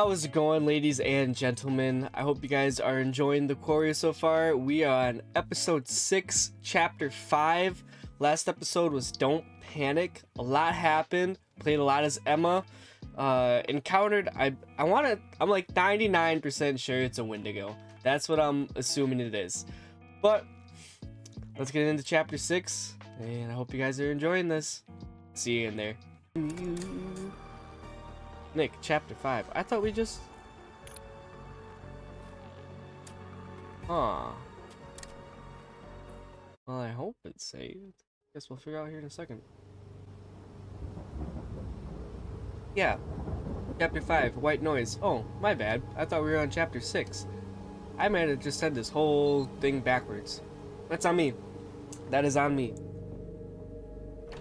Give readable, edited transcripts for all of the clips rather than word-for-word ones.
How's it going, ladies and gentlemen? I hope you guys are enjoying the Quarry so far. We are on episode 6, chapter 5. Last episode was Don't Panic. A lot happened. Played a lot as Emma. Encountered, I'm like 99% sure it's a Wendigo. That's what I'm assuming it is. But let's get into chapter 6, and I hope you guys are enjoying this. See you in there. Nick, chapter 5. I thought we just... Huh. Well, I hope it's saved. Guess we'll figure out here in a second. Yeah. Chapter 5, white noise. Oh, my bad. I thought we were on chapter 6. I might have just said this whole thing backwards. That's on me. That is on me.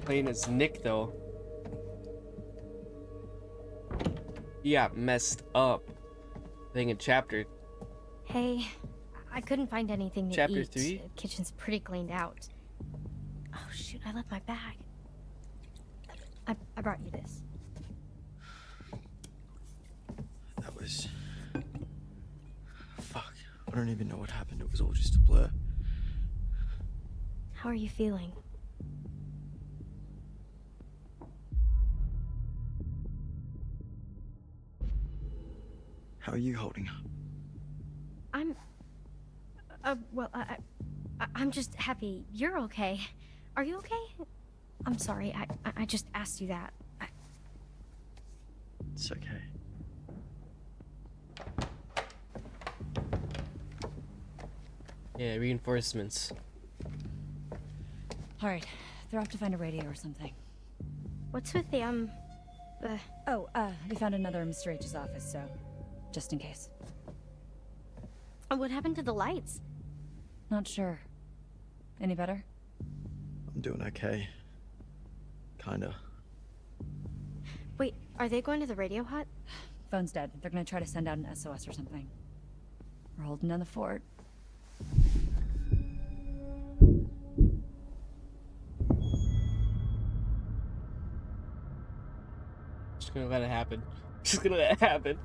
Playing as Nick, though. He got messed up. Thing in chapter. Hey, I couldn't find anything to Chapter eat. 3? The kitchen's pretty cleaned out. Oh shoot, I left my bag. I brought you this. That was... Fuck. I don't even know what happened. It was all just a blur. How are you feeling? How are you holding up? I'm... well, I'm just happy you're okay. Are you okay? I'm sorry, I just asked you that. It's okay. Yeah, reinforcements. Alright, they're off to find a radio or something. What's with the, We found another in Mr. H's office, so... just in case. what happened to the lights? Not sure. Any better? I'm doing okay. Kinda. Wait, are they going to the radio hut? Phone's dead. They're gonna try to send out an SOS or something. We're holding down the fort. Just gonna let it happen. Just gonna let it happen.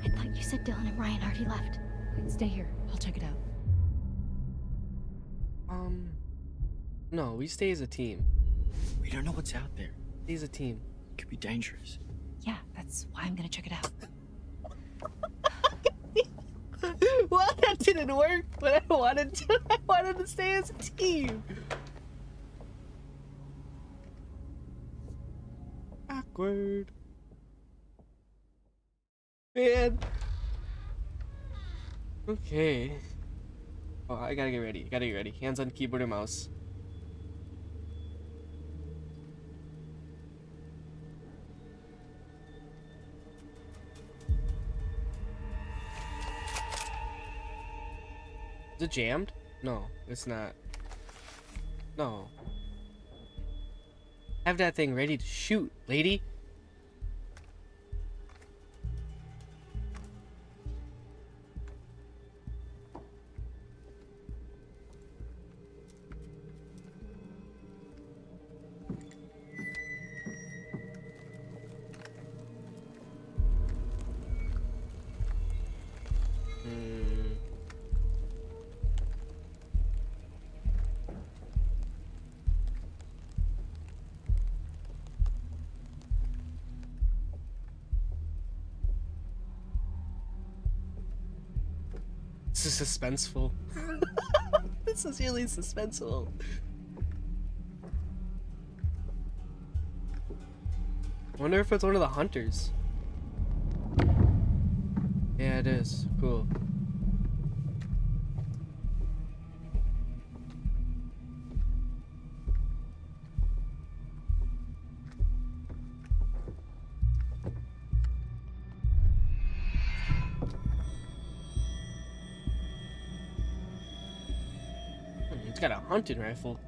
I thought you said Dylan and Ryan already left. Wait, stay here. I'll check it out. No, we stay as a team. We don't know what's out there. Stay as a team. It could be dangerous. Yeah, that's why I'm gonna check it out. Well, that didn't work, but I wanted to stay as a team. Awkward. Man. Okay. Oh, I gotta get ready. Gotta get ready. Hands on keyboard and mouse. Is it jammed? No, it's not. No. Have that thing ready to shoot, lady. This is suspenseful. This is really suspenseful. I wonder if it's one of the hunters. Yeah, it is. Cool. It's got a hunting rifle.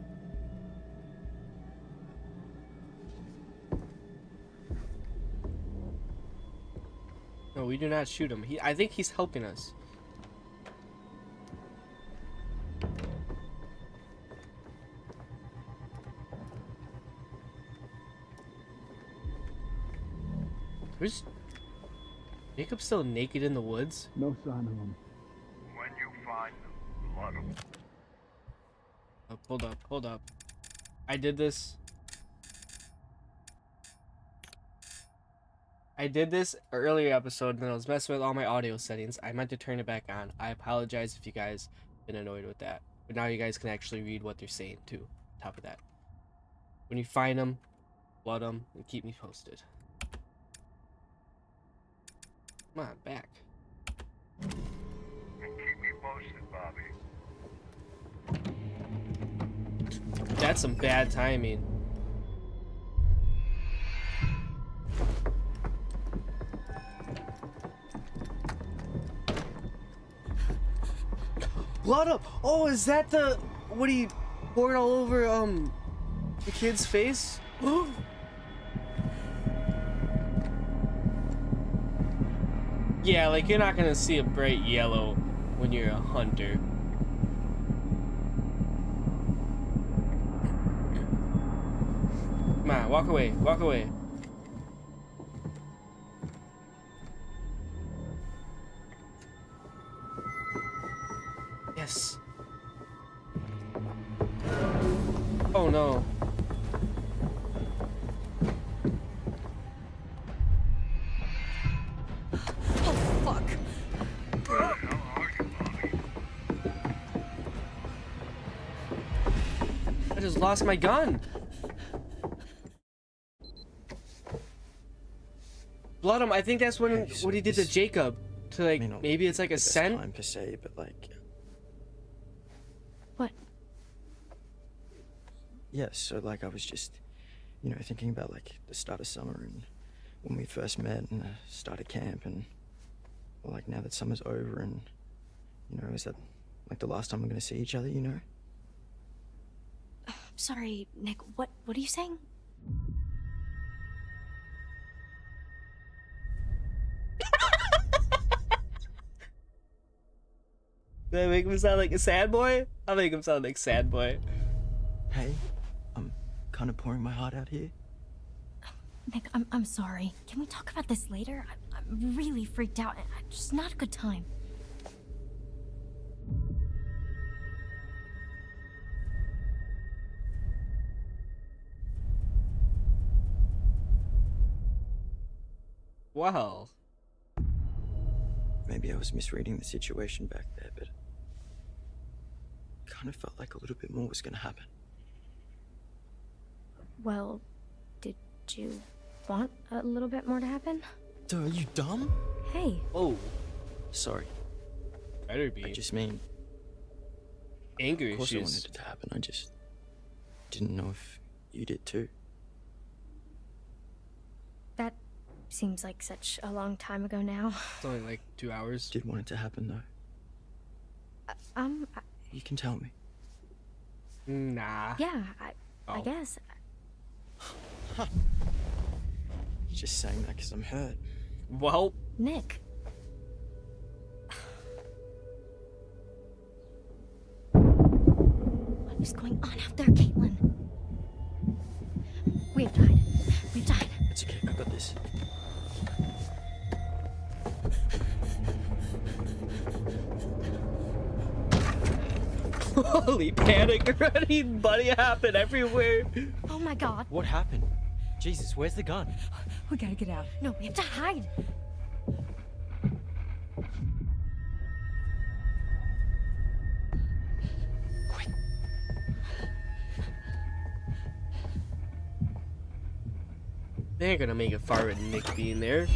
No, we do not shoot him. I think he's helping us. Where's Jacob still naked in the woods? No sign of him. When you find them, blood 'em. Oh, hold up. I did this earlier episode and I was messing with all my audio settings. I meant to turn it back on. I apologize if you guys been annoyed with that. But now you guys can actually read what they're saying too. Top of that. When you find them, blood them, and keep me posted. Come on, back. And keep me posted, Bobby. That's some bad timing. Blood up! Oh, is that the what he poured all over the kid's face? Yeah, like you're not gonna see a bright yellow when you're a hunter. Come on, walk away, walk away. Yes. Oh no. Oh, fuck. Where the hell are you, Bobby? I just lost my gun. Blood him. I think that's when Okay, so what he did to this- Jacob. To like may not maybe it's like be a the best scent. time per se, but like, What? yeah. So like, I was just, thinking about like the start of summer and when we first met and the start of camp and well, like now that summer's over and is that like the last time we're gonna see each other? Sorry, Nick. What are you saying? Did I make him sound like a sad boy? I'll make him sound like sad boy. Hey, I'm kind of pouring my heart out here. Nick, I'm sorry. Can we talk about this later? I'm really freaked out. It's just not a good time. Wow. Maybe I was misreading the situation back there, but kind of felt like a little bit more was gonna happen. Well, did you want a little bit more to happen? Dude, are you dumb? Hey, Oh, Sorry, better I be. just mean, Anger of course I issues. wanted it to happen. I just didn't know if you did too. that seems like such a long time ago now. It's only like 2 hours. Did want it to happen though. I- You can tell me. Nah. yeah, I Oh. guess. You're just saying that because I'm hurt. Well, Nick. What is going on out there, Caitlin? We have to hide. We have to hide. It's okay, I got this. holy panic already. Buddy happened everywhere. Oh my god. What happened? Jesus, where's the gun? We gotta get out. No, we have to hide. Quick. They ain't gonna make it far with Nick being there.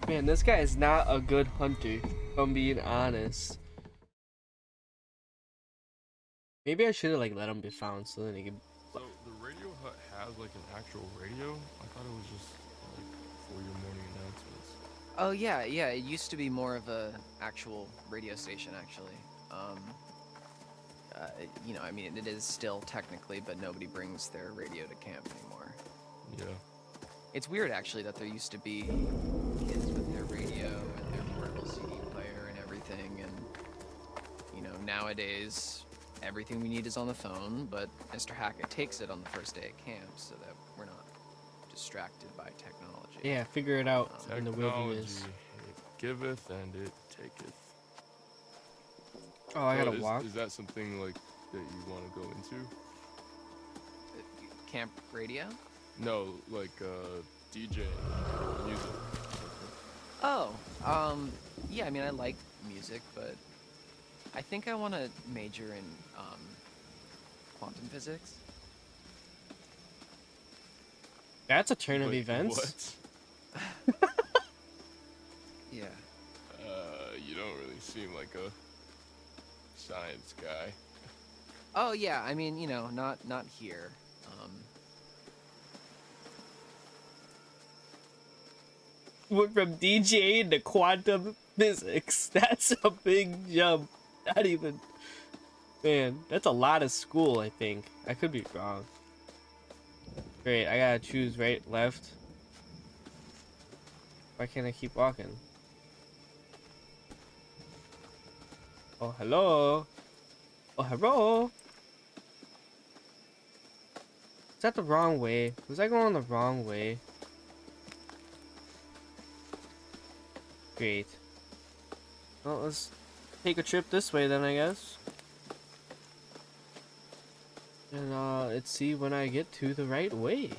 Man, this guy is not a good hunter, if I'm being honest. Maybe I should have like let him be found so then he could. So the radio hut has like an actual radio? I thought it was just like for your morning announcements. Oh yeah, yeah. It used to be more of a actual radio station, actually. Um, I mean, it is still technically, but nobody brings their radio to camp anymore. Yeah. It's weird, actually, that there used to be kids with their radio and their portable CD player and everything, and nowadays everything we need is on the phone. But Mr. Hackett takes it on the first day at camp so that we're not distracted by technology. Yeah, figure it out in the wilderness. Technology, it giveth and it taketh. Oh, I So gotta walk. Is that something like that you want to go into? Camp radio? No, like DJ music. Oh, yeah. I mean, I like music, but I think I want to major in quantum physics. That's a turn of Wait, events. What? Yeah. You don't really seem like a science guy. Oh yeah. I mean, not here. Went from DJing to quantum physics. That's a big jump. Not even. Man, that's a lot of school, I think. I could be wrong. Great, I gotta choose right, left. Why can't I keep walking? Oh, hello. Oh, hello. Is that the wrong way? Was I going the wrong way? Great. Well, let's take a trip this way then, I guess. And let's see when I get to the right way.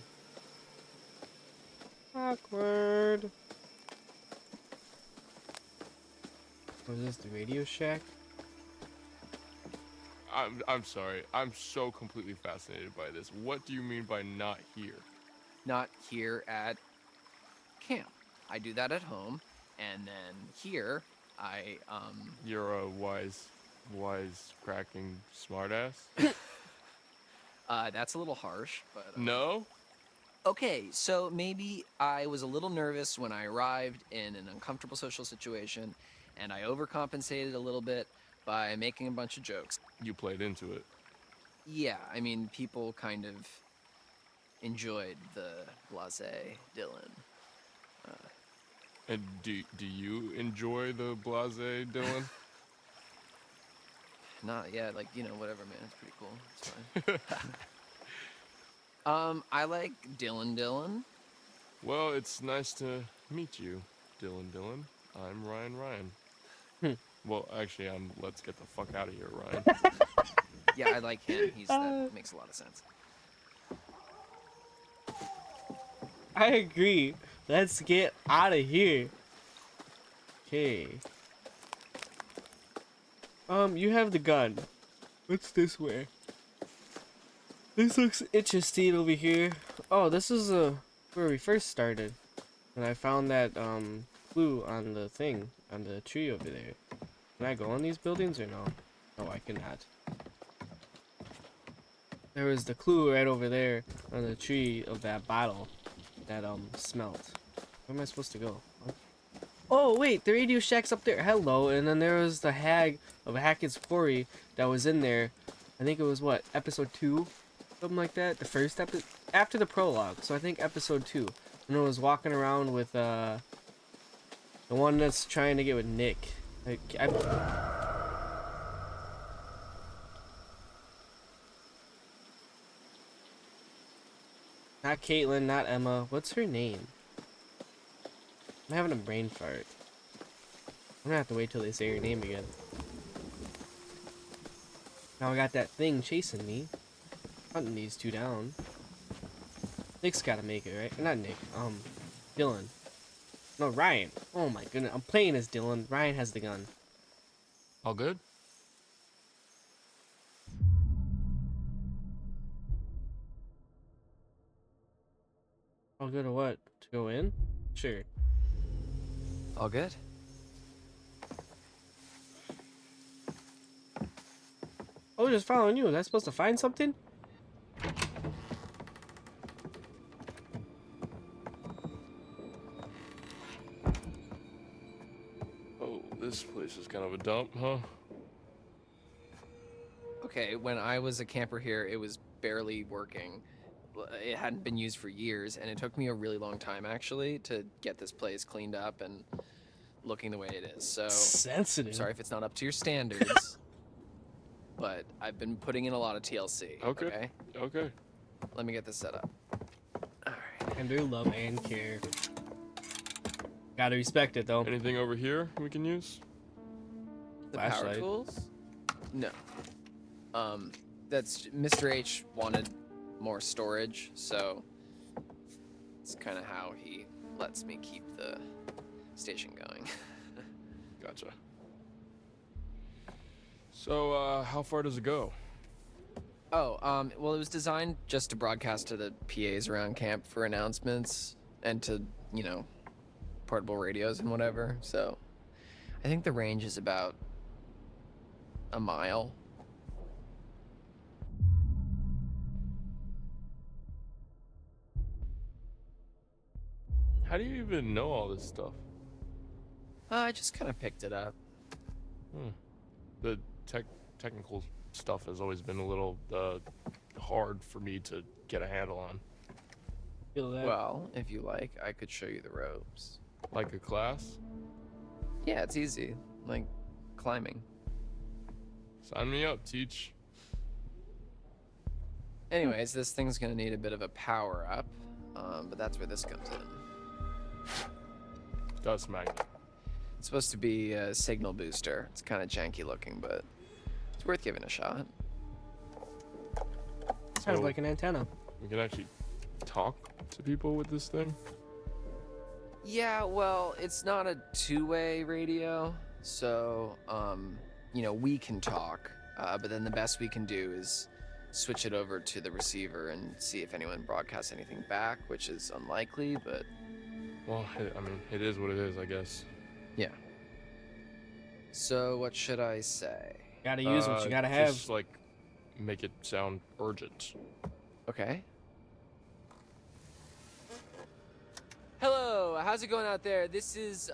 Awkward. Was this the Radio Shack? I'm sorry. I'm so completely fascinated by this. What do you mean by not here? Not here at camp. I do that at home, and then here You're a wise cracking smartass? that's a little harsh, but No? okay, so maybe I was a little nervous when I arrived in an uncomfortable social situation, and I overcompensated a little bit by making a bunch of jokes. You played into it. Yeah, I mean, people kind of enjoyed the blasé Dylan. And do you enjoy the blase Dylan? Not yet, like, whatever, man. It's pretty cool. It's fine. I like Dylan. Well, it's nice to meet you, Dylan. I'm Ryan. Well, actually, let's get the fuck out of here, Ryan. Yeah, I like him. That makes a lot of sense. I agree. Let's get out of here. Okay. You have the gun. What's this way? This looks interesting over here. Oh, this is where we first started. And I found that clue on the thing, on the tree over there. Can I go on these buildings or no? No, I cannot. There was the clue right over there on the tree of that bottle that smelt. Where am I supposed to go? Huh? Oh wait, the Radio Shack's up there. Hello. And then there was the hag of Hackett's Quarry that was in there. I think it was what, episode 2, something like that. The first episode after the prologue. So I think episode 2. And it was walking around with the one that's trying to get with Nick. Like not Caitlin, not Emma. What's her name? I'm having a brain fart. I'm gonna have to wait till they say her name again. Now I got that thing chasing me. Hunting these two down. Nick's gotta make it, right? Not Nick, Dylan. No, Ryan. Oh my goodness, I'm playing as Dylan. Ryan has the gun. All good? All good or what? To go in? Sure. All good? Oh, just following you. Was I supposed to find something? this place is kind of a dump, huh? Okay, when I was a camper here, it was barely working. It hadn't been used for years, and it took me a really long time, actually, to get this place cleaned up and looking the way it is. So, Sensitive. sorry if it's not up to your standards, but I've been putting in a lot of TLC. Okay. Okay. Let me get this set up. All right. And do love and care. Gotta respect it though. Anything over here we can use? The power Flashlight. tools? No. That's Mr. H wanted more storage, so it's kind of how he lets me keep the station going. Gotcha. So, how far does it go? Oh, well, it was designed just to broadcast to the PAs around camp for announcements and to, you know, portable radios and whatever. So, I think the range is about a mile. How do you even know all this stuff? I just kind of picked it up. The technical stuff has always been a little hard for me to get a handle on. Feel that? Well, if you like, I could show you the ropes. Like a class? Yeah, it's easy. Like climbing. Sign me up, teach. Anyways, this thing's gonna need a bit of a power up, but that's where this comes in. Dust magnet. It's supposed to be a signal booster. It's kind of janky looking, but it's worth giving a shot. Kind of So- like an antenna. We can actually talk to people with this thing? Yeah, well, it's not a two-way radio, so, you know, we can talk, but then the best we can do is switch it over to the receiver and see if anyone broadcasts anything back, which is unlikely, but Well, I mean, it is what it is, I guess. yeah. So what should I say? Gotta use what you gotta have. Just, like, make it sound urgent. Okay. Hello, how's it going out there? This is,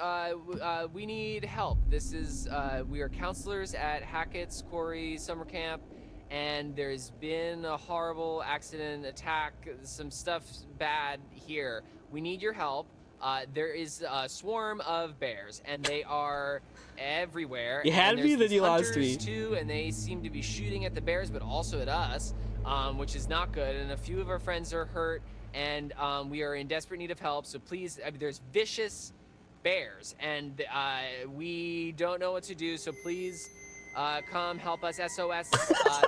we need help. This is, we are counselors at Hackett's Quarry Summer Camp, and there's been a horrible accident, attack, some stuff bad here. We need your help. There is a swarm of bears, and they are everywhere. You had and me, there's then these you lost hunters, me. too, and they seem to be shooting at the bears, but also at us, which is not good. And a few of our friends are hurt, and we are in desperate need of help. So please, I mean, there's vicious bears, and we don't know what to do. So please, come help us. SOS.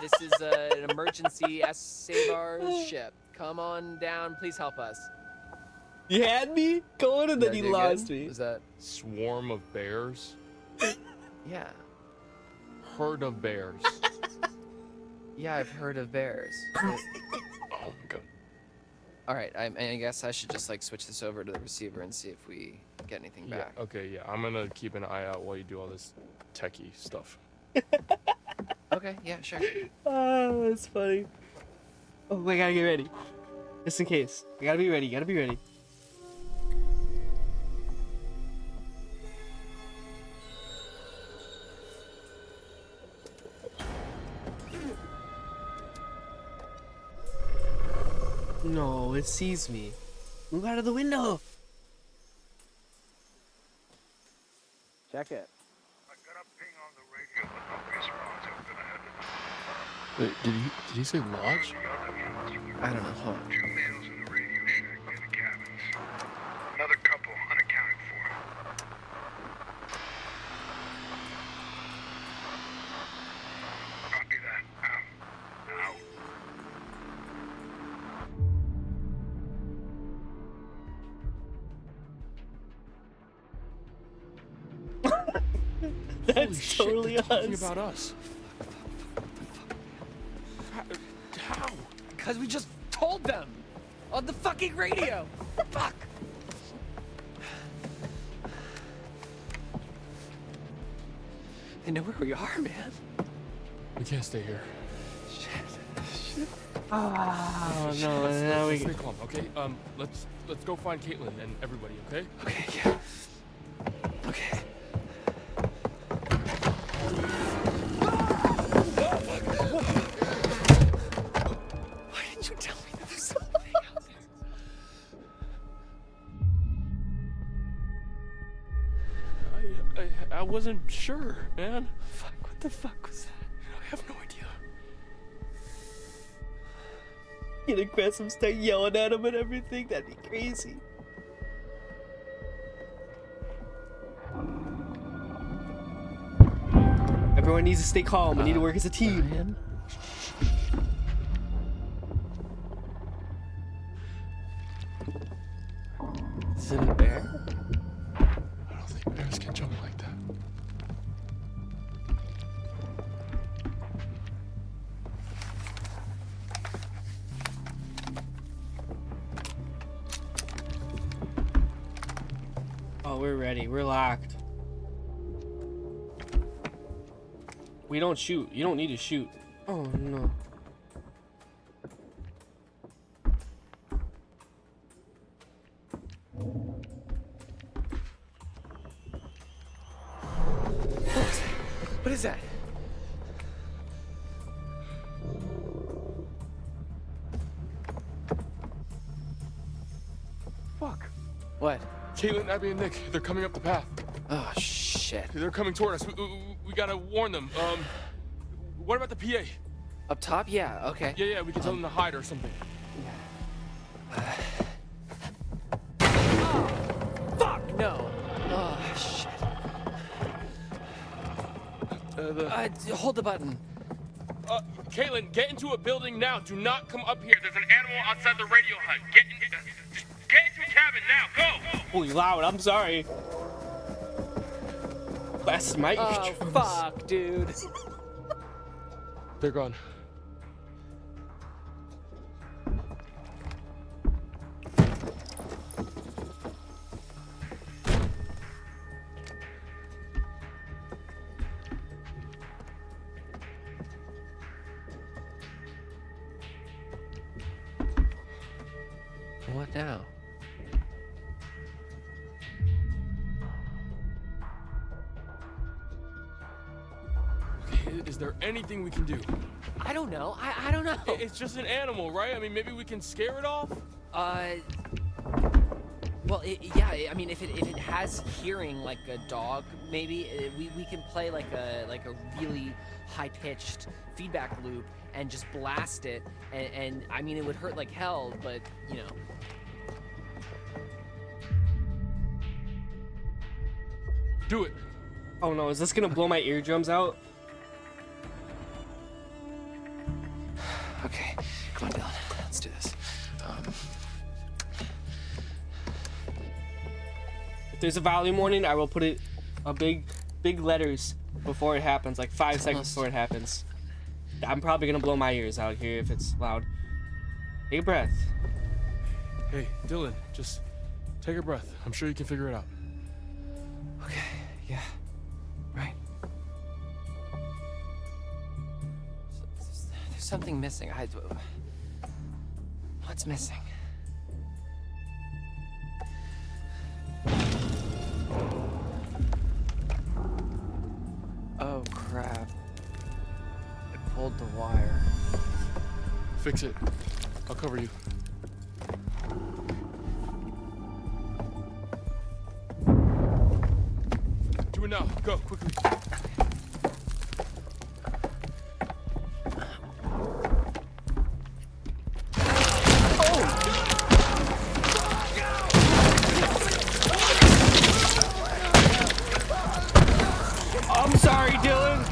This is an emergency. Save our ship. Come on down. Please help us. You had me going and then Did I you do lost good? me. Was that? Swarm of bears? Yeah. Herd of bears. Yeah, I've heard of bears. Oh my god. All right, I guess I should just like switch this over to the receiver and see if we get anything Yeah, back. okay, yeah. I'm gonna keep an eye out while you do all this techie stuff. Okay, yeah, sure. Oh, that's funny. Oh, I gotta get ready. Just in case. I gotta be ready, gotta be ready. No, it sees me. Move out of the window. Check it. I got a ping on the radio, but no response. I'm gonna have to Wait, did he say lodge? I don't know. Hold on. 2 males in the radio shack near the cabins. Another couple unaccounted for. Copy that. Out. That's totally they're talking us. about us. How? Because we just told them on the fucking radio. Fuck. They know where we are, man. We can't stay here. Oh no, now Let's we. stay calm, okay? Let's go find Caitlin and everybody, okay? Okay, yeah. Okay. wasn't sure, man. Fuck, what the fuck was that? I have no idea. Get aggressive, start yelling at him and everything. That'd be crazy. Everyone needs to stay calm. We need to work as a team. Is it a bear? I don't think bears can jump like that. Oh, we're ready. We're locked. We don't shoot. You don't need to shoot. Oh, no. What is that? Fuck. What? Caitlin, Abby, and Nick, they're coming up the path. Oh, shit. They're coming toward us. We gotta warn them. What about the PA? Up top? Yeah, okay. Yeah, we can tell them to hide or something. Fuck, no. Oh, shit. Hold the button. Caitlin, get into a building now. Do not come up here. There's an animal outside the radio hut. Get into a cabin now. Go! Holy loud. I'm sorry. That's my Oh, eardrums. fuck, dude. They're gone. What now? Okay, is there anything we can do? I don't know. I don't know. It's just an animal, right? I mean, maybe we can scare it off? Well, yeah. I mean, if it has hearing like a dog, maybe we can play like a really high-pitched feedback loop and just blast it. And I mean, it would hurt like hell, but you know. Do it. Oh no, is this gonna blow my eardrums out? Okay, come on, Dylan. Let's do this. If there's a volume warning, I will put it a big letters before it happens, like 5 seconds before it happens. I'm probably gonna blow my ears out here if it's loud. Take a breath. Hey, Dylan, just take a breath. I'm sure you can figure it out. Okay, yeah, right. There's something missing. What's missing? Oh crap! I pulled the wire. Fix it. I'll cover you. Do it now. Go, quickly. I'm sorry, Dylan.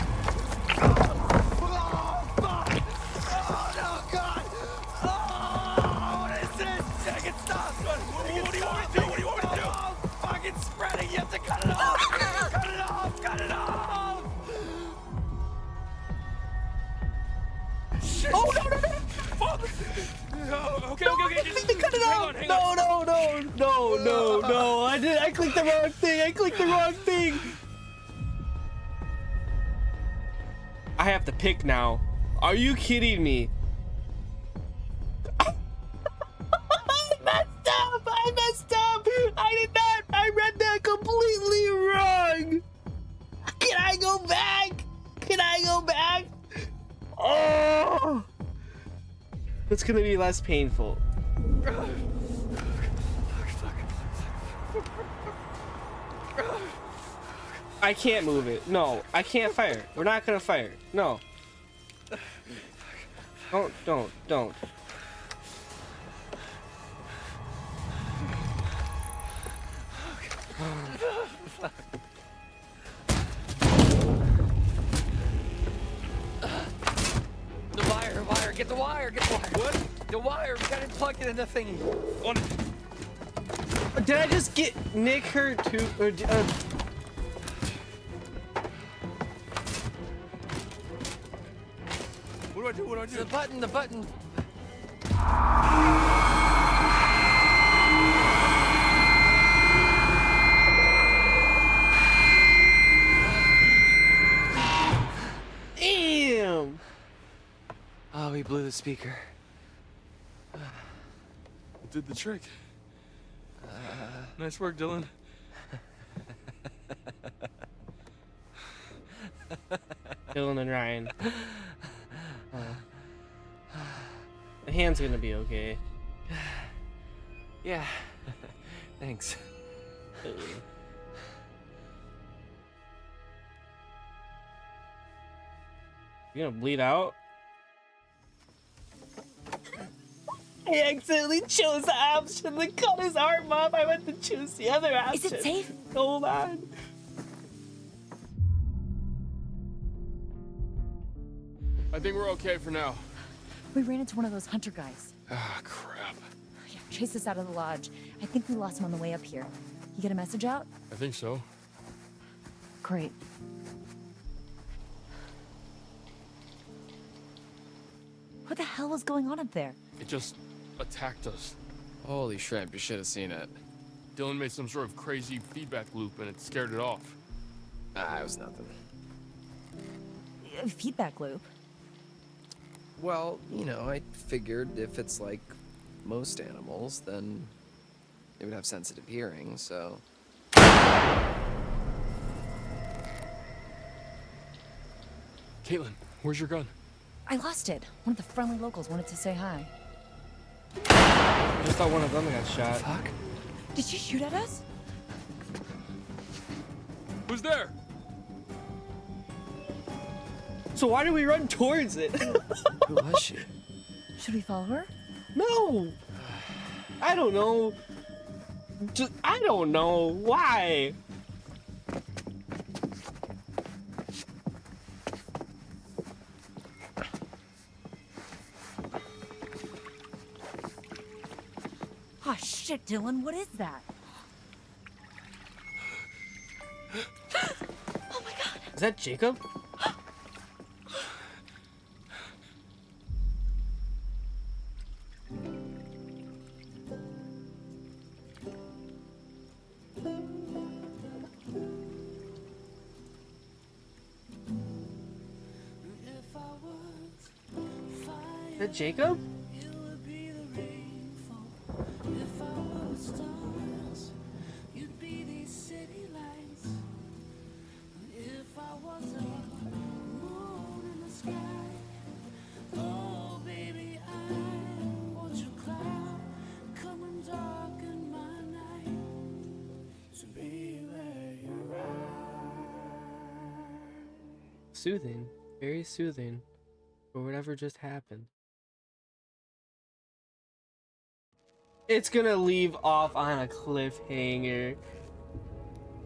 Okay. Just Cut it hang out. on, hang No. I clicked the wrong thing. I have to pick now. Are you kidding me? I messed up. I did not. I read that completely wrong. Can I go back? Oh. It's gonna be less painful. I can't move it. No, I can't fire. We're not gonna fire. No. Don't. The wire, get the wire. What? The wire, we gotta plug it in the thingy. Did I just get Nick hurt too? Or, What do I do? The button. damn! Oh, we blew the speaker. Did the trick. Nice work, Dylan. Dylan and Ryan. The hand's gonna be okay. Yeah. Thanks. You gonna bleed out? I accidentally chose the option that cut his arm off. I went to choose the other option. Is it safe? Hold on. I think we're okay for now. We ran into one of those hunter guys. Ah, crap. Yeah, chased us out of the lodge. I think we lost him on the way up here. You get a message out? I think so. Great. What the hell was going on up there? It just attacked us. Holy shrimp, you should have seen it. Dylan made some sort of crazy feedback loop and it scared it off. Ah, it was nothing. A feedback loop. Well, you know, I figured if it's like most animals, then it would have sensitive hearing, so... Caitlin, where's your gun? I lost it. One of the friendly locals wanted to say hi. Just thought one of them got shot. Fuck? Did she shoot at us? Who's there? So why do we run towards it? Who was she? Should we follow her? No. I don't know. I don't know. Why? Oh shit, Dylan, what is that? Oh my god. Is that Jacob? Is that Jacob? Soothing, very soothing for whatever just happened. It's gonna leave off on a cliffhanger.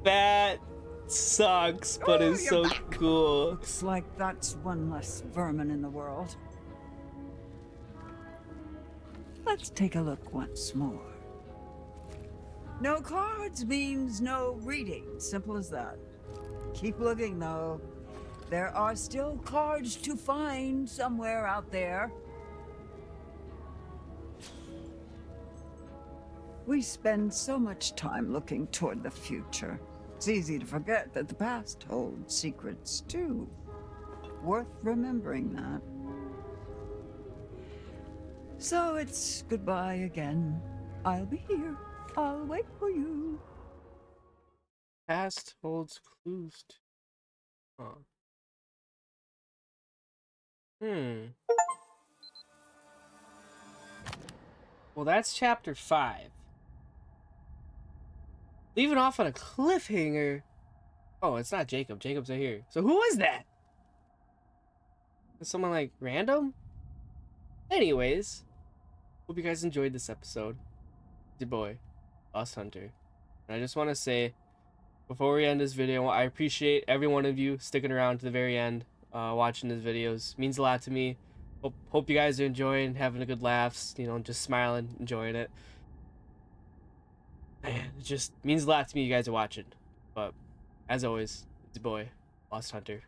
That sucks, but it's so cool. Looks like that's one less vermin in the world. Let's take a look once more. No cards means no reading. Simple as that. Keep looking, though. There are still cards to find somewhere out there. We spend so much time looking toward the future. It's easy to forget that the past holds secrets, too. Worth remembering that. So it's goodbye again. I'll be here. I'll wait for you. Past holds clues to... Huh. Well, that's chapter 5. Leaving off on a cliffhanger. Oh, it's not Jacob. Jacob's right here. So who is that? Is someone like random? Anyways, hope you guys enjoyed this episode. It's your boy, Lost Hunter. And I just want to say, before we end this video, I appreciate every one of you sticking around to the very end, watching these videos. It means a lot to me. Hope you guys are enjoying, having a good laughs, you know, just smiling, enjoying it. Man, it just means a lot to me you guys are watching. But as always, it's your boy, Lost Hunter.